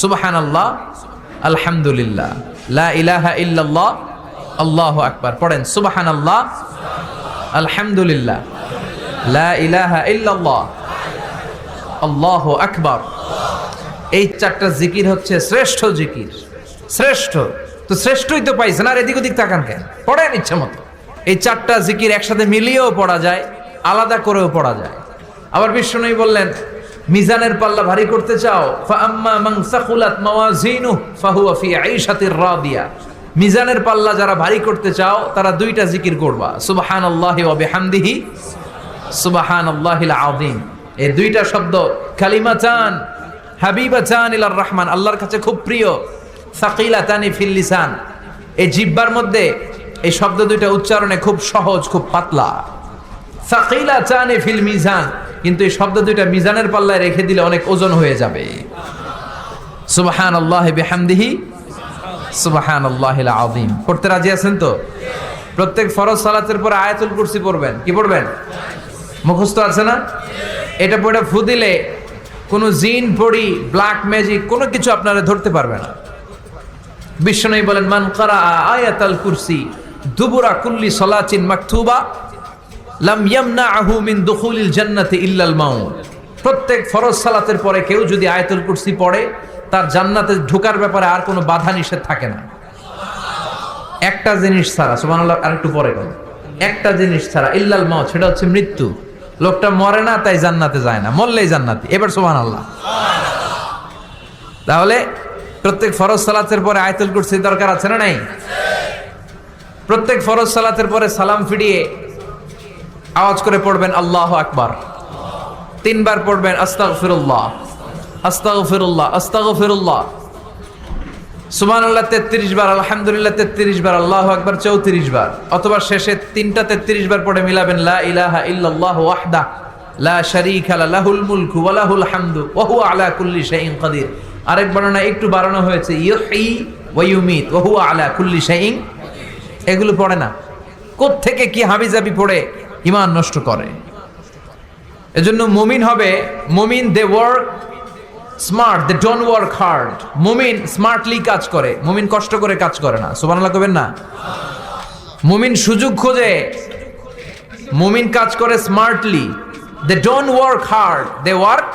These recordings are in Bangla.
সুবহানাল্লাহ, আলহামদুলিল্লাহ, লা ইলাহা ইল্লাল্লাহ, আল্লাহু আকবার। পড়েন সুবহানাল্লাহ, আলহামদুলিল্লাহ, লা ইলাহা ইল্লাল্লাহ, আল্লাহু আকবার। এই চারটা জিকির হচ্ছে শ্রেষ্ঠ জিকির। শ্রেষ্ঠ তো শ্রেষ্ঠই তো পাইছেন, আর এদিক ওদিক তাকান কেন? পড়েন ইচ্ছা মতো। এই চারটা জিকির একসাথে মিলিয়েও পড়া যায়, আলাদা করেও পড়া যায়। আবার বিষ্ণু বললেন, মিজানের পাল্লা ভারী করতে চাও, ফাআম্মা মান সাকুলাত মাওয়াজিনুহু ফাহুয়া ফি আইশাতির রাদিয়া। মিজানের পাল্লা যারা ভারী করতে চাও তারা দুইটা জিকির করবা, সুবহানাল্লাহি ওয়া বিহামদিহি, সুবহানাল্লাহিল আযীম। এই দুইটা শব্দ কালিমাতান হাবিবাতান ইলার রহমান, আল্লাহর কাছে খুব প্রিয়। সাকিলাতানি ফিল লিসান, এই জিহ্বার মধ্যে এই শব্দ দুইটা উচ্চারণে খুব সহজ, খুব পাতলা। সাকিলাতানি ফিল মিজান, কিন্তু এই শব্দ দুইটা মিজানের পাল্লায় রেখে দিলে অনেক ওজন হয়ে যাবে। সুবহানাল্লাহি বিহামদিহি, সুবহানাল্লাহিল আযীম। পড়তে রাজি আছেন তো? প্রত্যেক ফরজ সালাতের পরে আয়াতুল কুরসি পড়বেন। কি পড়বেন? মুখস্থ আছে না? এটা পড়ে ফু দিলে কোনো জিন পড়ি, ব্ল্যাক ম্যাজিক কোনো কিছু আপনারা ধরতে পারবে না। বিশ্বনবী বলেন, মান কারা আয়াতাল কুরসি দুবুরা কুল্লি সালাতিন মাকতুবা লাম ইয়ামনাহু মিন দুখুলিল জান্নাতি ইল্লাল মাউত। প্রত্যেক ফরজ সালাতের পরে কেউ যদি আয়াতুল কুরসি পড়ে, তার জান্নাতে ঢোকার ব্যাপারে আর কোনো বাধা নিষেধ থাকে না। একটা জিনিস ছাড়া, সুবহানাল্লাহ, আরেকটু পরে বলেন, একটা জিনিস ছাড়া, ইল্লাল মাউত, সেটা হচ্ছে মৃত্যু। লোকটা মরে না তাই জান্নাতে যায় না, মরলেই জান্নাতি। এবার সুবহানাল্লাহ। তাহলে প্রত্যেক ফরজ সালাতের পরে আয়াতুল কুরসি দরকার আছে না নাই? প্রত্যেক ফরজ সালাতের পরে সালাম ফিরিয়ে আওয়াজ করে পড়বেন আল্লাহু আকবার। 3 বার পড়বেন আস্তাগফিরুল্লাহ, আস্তাগফিরুল্লাহ, আস্তাগফিরুল্লাহ। সুবহানাল্লাহ 33 বার, আলহামদুলিল্লাহ 33 বার, আল্লাহু আকবার 34 বার। অথবা শেষে 3টা 33 বার পড়ে মিলাবেন লা ইলাহা ইল্লাল্লাহু ওয়াহদাহু লা শারীকা লাহুল মুলকু ওয়া লাহুল হামদু ওয়া হুয়া আলা কুল্লি শাইইন কাদির। আরেক বর্ণনা একটু বাড়ানো হয়েছে, ইউহয়ী ওয়া ইউমীত ওয়া হুয়া আলা কুল্লি শাইইন। এগুলো পড়ে না, কোত্থেকে কি হাবিজাবি পড়ে ঈমান নষ্ট করে। এজন্য মুমিন হবে, মুমিন they work smart, they don't work hard. মুমিন স্মার্টলি কাজ করে, মুমিন কষ্ট করে কাজ করে না। সুবহানাল্লাহ কবেন না? মুমিন সুযোগ খোঁজে, মুমিন কাজ করে smartly. They don't work hard, they work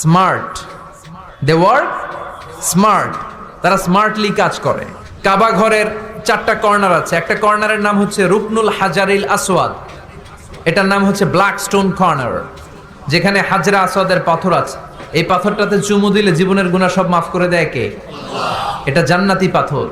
smart. They work smart, তারা স্মার্টলি কাজ করে। কাবা ঘরের 4টা কর্নার আছে। একটা কর্নারের নাম হচ্ছে রুকনুল হাজারিল আসওয়াদ, এটার নাম হচ্ছে ব্ল্যাক স্টোন কর্নার, যেখানে হাজরা আসওয়াদের পাথর আছে। এই পাথরটাতে চুমু দিলে জীবনের গুনাহ সব মাফ করে দেয় কে? এটা জান্নাতি পাথর।